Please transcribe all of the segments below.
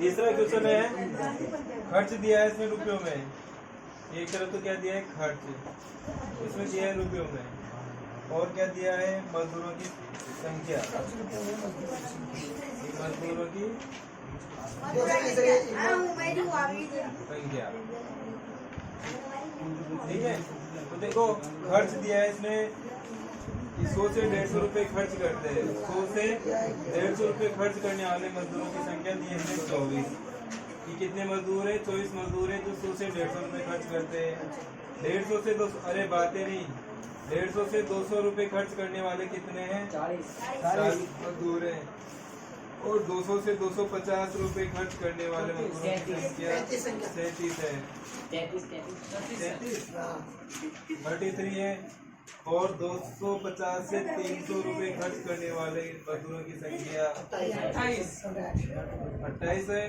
तीसरा क्वेश्चन है, खर्च दिया है इसमें रुपयों में। एक तरफ तो क्या दिया है खर्च, इसमें दिया है रुपयों में, और क्या दिया है मजदूरों की संख्या, मजदूरों की संख्या। ठीक है, तो देखो खर्च दिया है इसमें 100 से 150 रुपए खर्च करते हैं। 100 से 150 रुपए खर्च करने वाले मजदूरों की संख्या दी है 24। कि कितने मजदूर है? 24 मजदूर है जो 100 से 150 रुपए खर्च करते हैं। 150 से 200, अरे बातें नहीं, 150 से 200 रुपए खर्च करने वाले कितने हैं? 40 मजदूर हैं। और 200 से 250 रुपए खर्च करने वाले मजदूरों की संख्या 37 है। 33 है। और 250 से 300 रुपए खर्च करने वाले मजदूरों की संख्या 28 है।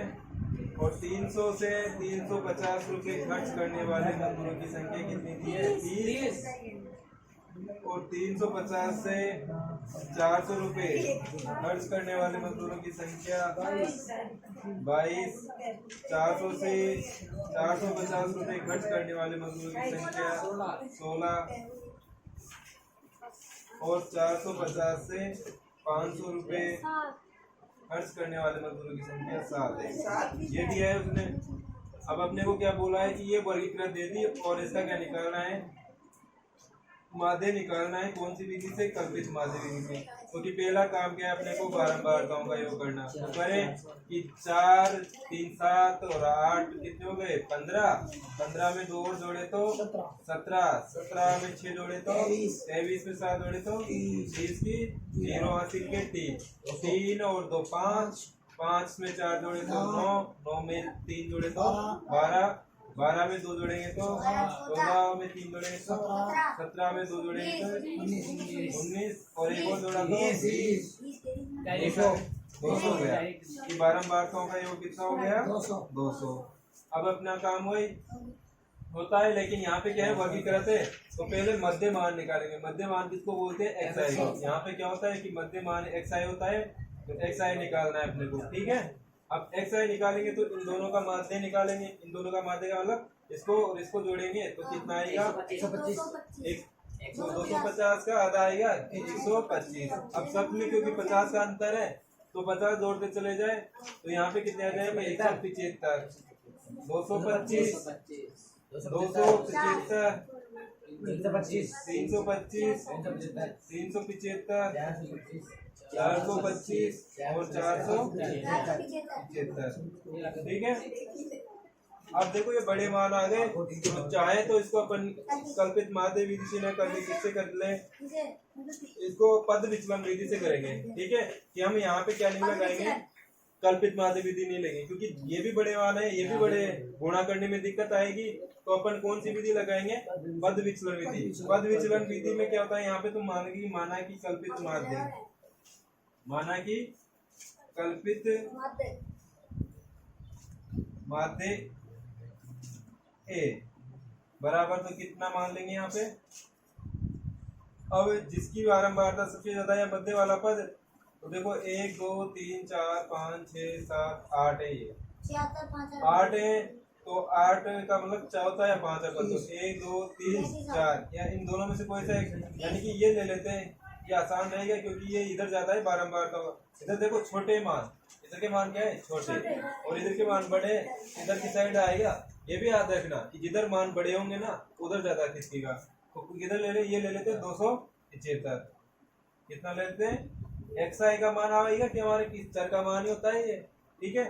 और 300 से 350 रुपए खर्च करने वाले मजदूरों की संख्या कितनी थी? 30। और 350 से 400 रुपए खर्च करने वाले मजदूरों की संख्या 22। 400 से 450 रुपए खर्च करने वाले मजदूरों की संख्या 16। और 450 से 500 रुपए खर्च करने वाले मजदूरों की संख्या 7 है। ये दिया है उसने। अब अपने को क्या बोला है कि ये वर्गीकृत दे दी और इसका क्या निकालना है? माध्य निकालना है। कौन सी विधि से? कल्पित माध्य विधि से। क्योंकि पहला काम क्या है अपने को? बारंबारताओं का योग करना। तो करें कि 4, 3, 7 और 8 कितने हो गए? 15। 15 में 2 और जोड़े तो 17। 17 में 6 जोड़े तो 23 में 7 जोड़े तो 30 की 0 हासिल के 3 और 2 5। 5 में 4 जोड़े तो 9। 9 में 3 जोड़े तो 12। 12 में 2 जोड़ेंगे तो 14 में 3 जोड़ेंगे तो 17 में 2 जोड़ेंगे तो 19 और एक और जोड़ा तो 200 हो गया। कि बारंबारताओं का योग कितना हो गया? 200। अब अपना काम वही होता है, लेकिन यहाँ पे क्या है? वर्गीकृत है। तो पहले मध्य मान निकालेंगे। मध्य मान किसको बोलते हैं? XI। यहाँ पे क्या होता है कि मध्य मान XI होता है, तो XI निकालना है अपने को। ठीक है, अब XI निकालेंगे तो इन दोनों का माध्य निकालेंगे। इन दोनों का माध्य का मतलब इसको और इसको जोड़ेंगे तो कितना आएगा? 250 का आधा आएगा 125। अब सब में क्योंकि 50 का अंतर है तो 50 जोड़ते चले जाए तो यहाँ पे कितने आ जाएगा? 175। 225, 275, 325, 375, 425 और 475। ठीक है, अब देखो ये बड़े मान आ गए। तो चाहे तो इसको अपन कल्पित माध्य विधि से न करके किससे कर ले? इसको पद विचलन विधि से करेंगे। ठीक है, कि हम यहाँ पे क्या नहीं लगाएंगे? कल्पित माध्य विधि नहीं लेंगे, क्योंकि ये भी बड़े मान है, ये भी बड़े, गुणा करने में दिक्कत आएगी। तो अपन कौन सी विधि लगाएंगे? पद विचलन विधि। पद विचलन विधि में क्या होता है? यहाँ पे तुम माना कि कल्पित माध्य, माना कि कल्पित माध्य ए बराबर, तो कितना मान लेंगे यहाँ पे? अब जिसकी बारंबारता सबसे ज्यादा है मध्य वाला पद, तो देखो 1 2 3 4 5 6 7 8 है। ये 8 है, तो 8 का मतलब चौथा या पांचवा पद। तो 1 2 3 4 या इन दोनों में से कोई सा एक, यानी कि ये ले लेते हैं। ये आसान रहेगा क्योंकि ये इधर ज्यादा है बारंबारता। इधर देखो छोटे मान, इधर के मान क्या है? छोटे, और इधर के मान बड़े, इधर की साइड आएगा। ये भी याद रखना कि जिधर मान बड़े होंगे ना उधर ज्यादा खिसकेगा। तो किधर ले ले? ये ले लेते हैं 275। कितना लेते हैं? XI का मान आएगा कि हमारे किस चर का मान ही होता है ये। ठीक है,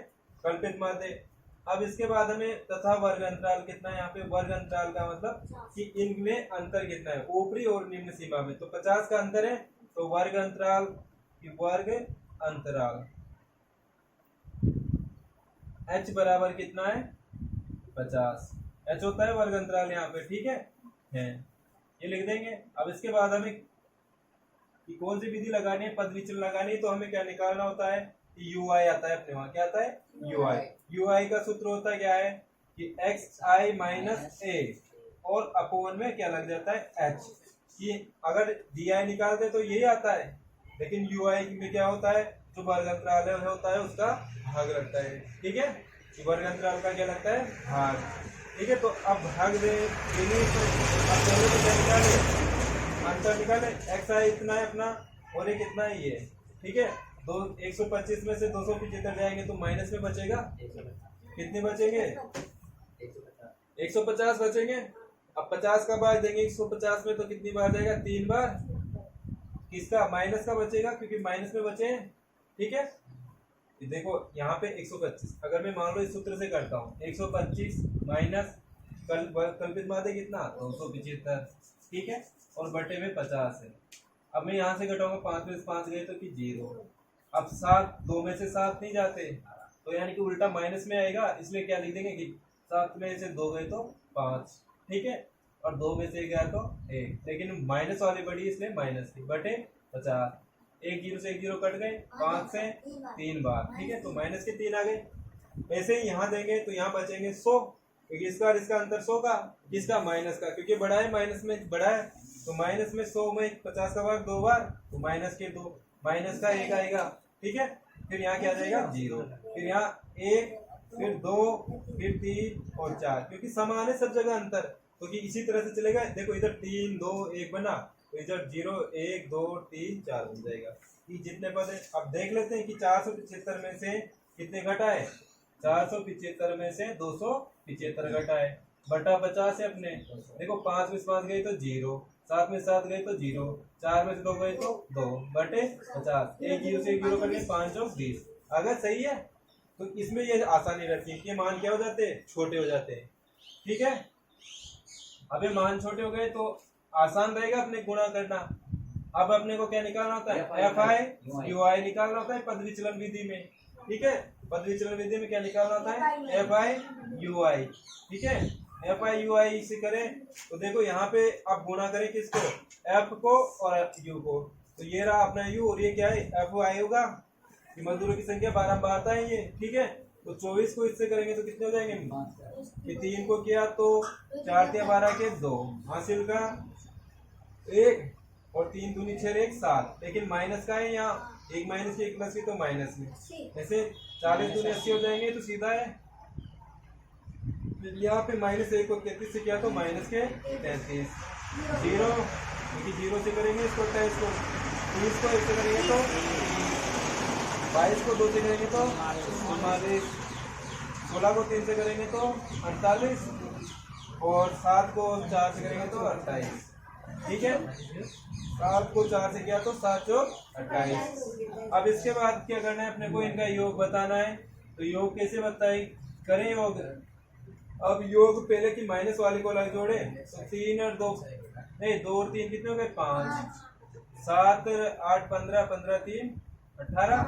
कल्पित माध्य। अब इसके बाद हमें तथा वर्ग अंतराल कितना है? यहाँ पे वर्ग अंतराल का मतलब कि इनमें अंतर कितना है ऊपरी और निम्न सीमा में। तो 50 का अंतर है, तो वर्ग अंतराल वर्ग अंतराल H बराबर कितना है? 50। H होता है वर्ग अंतराल यहाँ पे। ठीक है, ये लिख देंगे। अब इसके बाद हमें कि कौन सी विधि लगानी है? पद विचलन लगानी है। तो हमें क्या निकालना होता है? UI आता है अपने वहां। क्या आता है? UI का सूत्र होता है क्या है? कि XI माइनस A और अपोन में क्या लग जाता है? H। कि अगर DI निकालते तो यही आता है, लेकिन UI में क्या होता है? जो वर्ग अंतराल है होता है उसका भाग लगता है। ठीक है, ये वर्ग अंतराल का क्या लगता है, भाग। ठीक है, तो अब भाग देने अब पहले तो क्या निकाले, अंतर निकाले, एक्स आई इतना है अपना और ये कितना है ये। ठीक है, 125 में से 275 जाएंगे तो माइनस में बचेगा, कितने बचेंगे, 150 बचेंगे। अब 50 का भाग देंगे 150 में तो कितनी बार जाएगा, 3 बार, किसका, माइनस का बचेगा, क्योंकि माइनस में बचे हैं। ठीक है, देखो यहाँ पे 125, अगर मैं मान लो इस सूत्र से करता हूँ 125 माइनस कल्पित माध्य कितना 275। ठीक है, और बटे में 50 है। अब मैं यहाँ से घटाऊंगा 5 में से 5 गए तो कि 0। अब 7 2 में से 7 नहीं जाते तो यानी कि उल्टा माइनस में आएगा, इसलिए क्या लिख देंगे कि 7 में से 2 गए तो 5। ठीक है, और 2 में से गया तो 1, लेकिन माइनस वाली बड़ी इसलिए माइनस की बटे 50। 1 0 से 1 0 कट गए, 5 से 3 बार। ठीक है, तो माइनस के 3 आ गए। ऐसे ही यहाँ देंगे तो यहाँ बचेंगे 100, क्योंकि इसका और इसका अंतर 100 का, इसका माइनस का, क्योंकि बड़ा है माइनस में बड़ा है, तो माइनस में 100 में 50 का भाग 2 बार, तो माइनस के 2, माइनस का 1 आएगा। ठीक है, फिर यहाँ क्या आ जाएगा 0, फिर यहाँ 1, फिर 2, फिर 3 और 4, क्योंकि समान है सब जगह अंतर, क्योंकि इसी तरह से चलेगा। देखो इधर 3 2 1 बना, तो इधर 0 1 2 3 4 बन जाएगा। ये जितने पद है, अब देख लेते हैं कि 475 में से कितने घटा है, 475 में से 275 घटा है, बटा 50 है अपने। देखो 5 में से 5 गए तो 0, 7 में 7 गए तो 0, 4 में से 2 गए तो 2 बटे 50। 1 0 से 1 0 करके 5 और 20 अगर सही है तो इसमें ये आसानी रहती है कि मान क्या हो जाते हैं, छोटे हो जाते हैं। ठीक है, अब ये मान छोटे हो गए तो आसान रहेगा अपने गुणा करना। अब अपने को क्या निकालना होता है, एफ आई यू आई निकालना होता है पद विचलन विधि में। ठीक है, पद विचलन विधि में क्या निकालना होता है, एफ आई यू आई। ठीक है, एफ आई यू आई से करें तो देखो यहाँ पे आप गुणा करें किसको, एफ को और यू को, तो ये रहा अपना यू और ये क्या है एफ आई होगा। ये मजदूरों की संख्या 12 में आता है ये। ठीक है, तो 24 को इससे करेंगे तो कितने हो जाएंगे, कि 3 को किया तो 4 या 12 के 2 हासिल का 1 और 3 दूनी 6 1 7, लेकिन माइनस का है यहाँ, 1 माइनस की 1 प्लस की तो माइनस में, ऐसे 40 दूनी 80 हो जाएंगे तो सीधा है। यहाँ पे -1 को 33 से किया तो माइनस के 33, 0 क्योंकि 0 से करेंगे इसको 28 को, 30 को 1 से करेंगे तो 22 को 2 से करेंगे तो 44, 16 को 3 से करेंगे तो 48 और 7 को 4 से करेंगे तो 28। ठीक है, 7 को 4 से किया तो 7 और 28। अब इसके बाद क्या करना है अपने को, इनका योग बताना है। तो योग कैसे बताए, करें योग। अब योग पहले की माइनस वाले को लग जोड़े तो 3 और 2 नहीं 2 और 3 कितने हो गए 5, 7 8 15 15 3 18,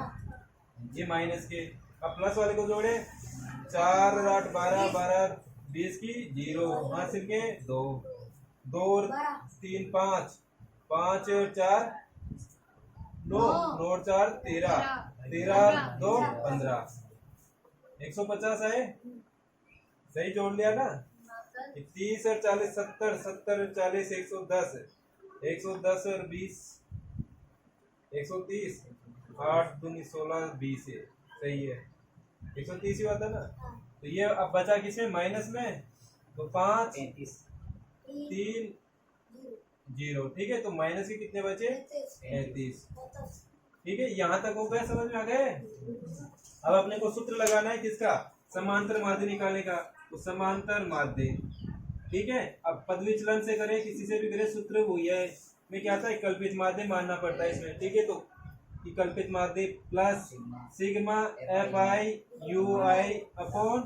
ये माइनस के। अब प्लस वाले को जोड़े 4 और 8 12 12 20 की 0 हासिल के 2 2 और 3 5 5 और 4 9 9 और 4 13 13 2 15, 150 है, सही जोड़ लिया ना। 30 और 40 70 70 और 40 110 110 और 20 130, 8 दूनी 16 20 है, सही है 130 ही होता ना। तो ये अब बचा किसमें, माइनस में, तो 5 3 0। ठीक है, तो माइनस के कितने बचे 33। ठीक है, यहाँ तक हो गया, समझ में आ गए। अब अपने को सूत्र लगाना है किसका, समांतर माध्य निकालने का, तो समांतर माध्य। ठीक है, अब पद विचलन से करें किसी से भी करें, सूत्र वही है में क्या था, कल्पित माध्य मानना पड़ता है इसमें। ठीक है, तो कल्पित माध्य plus sigma f i u i upon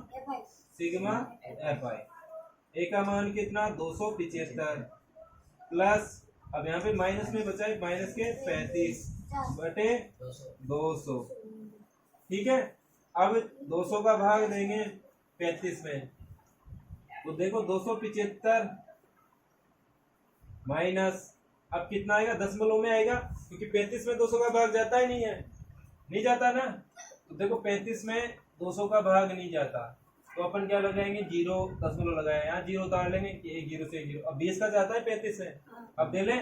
sigma f i, a का मान कितना 275 प्लस, अब यहाँ पे माइनस में बचा है माइनस के 35 बटे 200। ठीक है, अब 200 का भाग देंगे 35 में, तो देखो 275 माइनस, अब कितना आएगा, दशमलव में आएगा, क्योंकि 35 में 200 का भाग जाता ही नहीं है, नहीं जाता ना। तो देखो 35 में 200 का भाग नहीं जाता, तो अपन क्या लगाएंगे, 0 दशमलव लगाए, यहाँ 0 उतार लेंगे कि 1 0 से 1 0। अब 20 का जाता है 35 में, अब दे लें,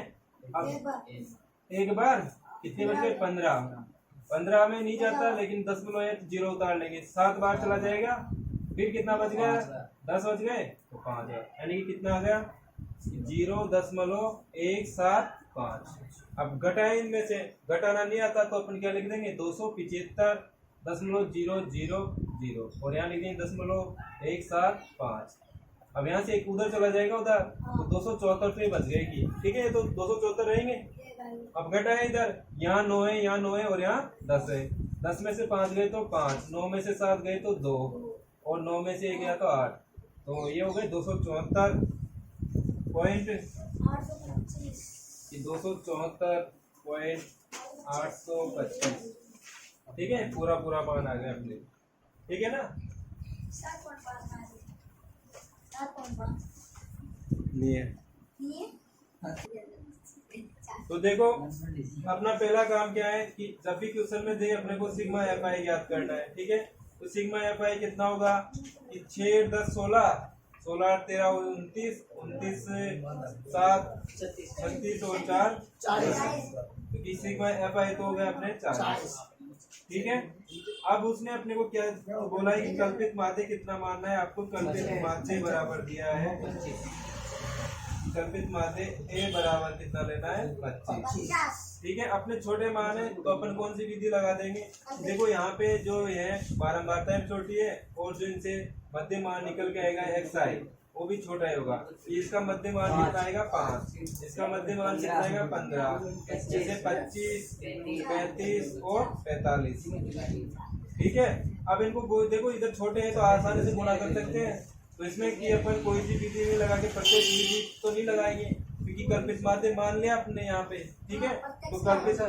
अब एक बार कितने बचे 15, 15 में नहीं जाता, लेकिन 10 उतार लेंगे, 7 बार चला जाएगा, फिर कितना बच गया, 10 बच गए तो 5, यानी कि कितना आ गया 0.175। अब घटाएं, इनमें से घटाना नहीं आता तो अपन क्या लिख देंगे 275.000 और यहाँ लिख देंगे 0.175। अब यहाँ से एक उधर चला जाएगा उधर, तो 274 पे बच जाएगी, ठीक है, तो 274 रहेंगे। अब घटाए, इधर यहाँ 9 है, यहाँ 9 है और यहाँ 10 है, 10 में से 5 गए तो 5, 9 में से 7 गए तो 2 और 9 में से 1 गया तो 8, तो ये हो गए 274.825, ठीक है, पूरा मान आ गया अपने, ठीक है ना। नहीं है तो देखो अपना पहला काम क्या है कि जब भी क्वेश्चन में दे अपने को सिग्मा एफ आई ज्ञात करना है, ठीक है, तो सिग्मा एफ आई कितना होगा कि 6 10 16 16 13 29 29 7 36 और 4 40, तो सिग्मा एफ आई तो हो गया अपने 40, ठीक है। अब उसने अपने को क्या बोला है कि कल्पित माध्य कितना मानना है आपको, कल्पित माध्य बराबर दिया है, कल्पित माध्य ए बराबर कितना लेना है 25, ठीक है। अपने छोटे मान है तो अपन कौन सी विधि लगा देंगे, देखो यहाँ पे जो है बारंबारता छोटी है और जो इनसे मध्य मान निकल के आएगा एक्स आई वो भी छोटा ही होगा, इसका मध्य मान कितना आएगा 5, इसका मध्य मान कितना आएगा 15, जैसे 25 35 और 45, ठीक है। अब इनको देखो इधर छोटे हैं तो आसानी से गुणा कर सकते हैं, तो इसमें कि अपन कोई सी विधि नहीं लगा के प्रत्येक विधि तो नहीं लगाएंगे क्योंकि कल्पित माध्य मान लिया अपने यहाँ पे, ठीक है। तो कल्पित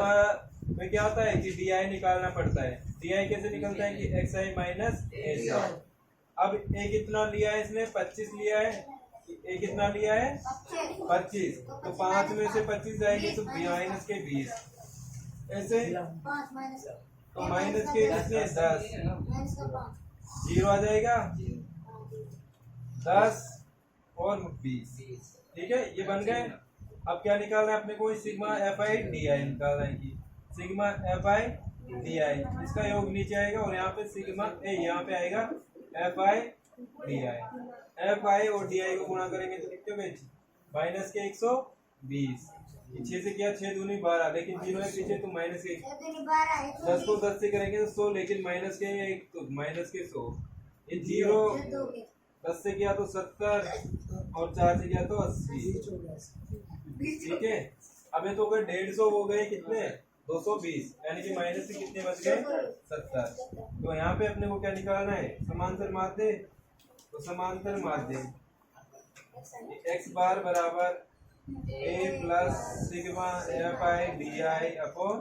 में क्या होता है कि डी आई निकालना पड़ता है, डी आई कैसे निकलता है कि एक्स आई माइनस ए। अब ए कितना लिया है इसने 25 लिया है, ए कितना लिया है 25, तो 5 में से 25 जाएंगे तो माइनस के 20, ऐसे तो माइनस के कितने 10, 0 आ जाएगा 10 और 20, ठीक है, ये बन गए। अब क्या निकालना है अपने को, sigma f I D I निकालना है कि sigma f I D I, इसका योग नीचे आएगा और यहाँ पे सिग्मा ए यहाँ पे आएगा F I D I, F I और डी आई को गुणा करेंगे तो कितने में माइनस के 120, 6 से किया 6 दूनी 12, लेकिन 0 है पीछे तो माइनस के 10 को 10 से करेंगे तो 100, लेकिन माइनस के 1 तो माइनस के 100, ये 0 10 से किया तो 70 और 4 से किया तो 80, ठीक है। अब ये तो गए 150 हो गए कितने 220, यानी कि माइनस से कितने बच गए 70। तो यहाँ पे अपने को क्या निकालना है समांतर माध्य, तो समांतर माध्य x बार बराबर a plus sigma f I D I upon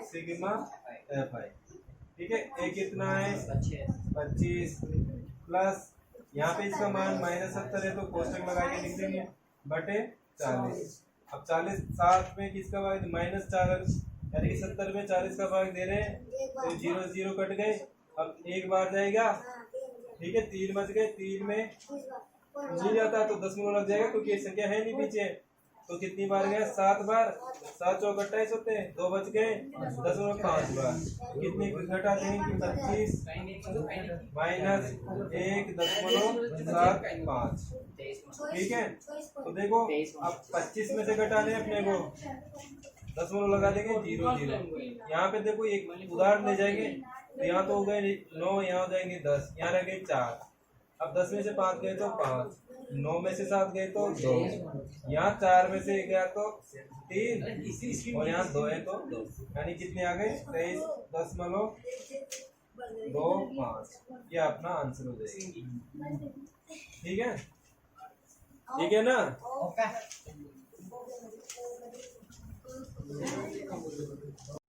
sigma f आई, ठीक है। a कितना है 25 प्लस यहाँ पे इसका मान -70 है तो कोष्टक लगा के लिख देंगे बटे 40। अब 40 7 में किसका भाग -4, यानी कि 70 में 40 का भाग दे रहे हैं तो 0 0 कट गए। अब एक बार जाएगा, ठीक है, 3 बच गए, 3 में नहीं जाता तो 10 लग जाएगा क्योंकि संख्या है नहीं पीछे, तो कितनी बार गया 7 बार, 7 चौक 28 होते हैं, 2 बच गए 10.5 बार, कितनी घटा देंगे कि 25 माइनस 1.75, ठीक है। तो देखो अब 25 में से घटाने अपने को 10 लगा देंगे 0 0, यहाँ पे देखो एक उदाहरण ले जाएंगे तो यहाँ तो हो गए 9, यहाँ हो जाएंगे 10, यहाँ रह गए 4, अब 10 में से 5 गए तो 5, 9 में से 7 गए तो 2, यहाँ 4 में से गया तो 3 और यहाँ 2 है तो 2, यानी कितने आ गए 23.25, ये अपना आंसर हो जाएगा, ठीक है ना।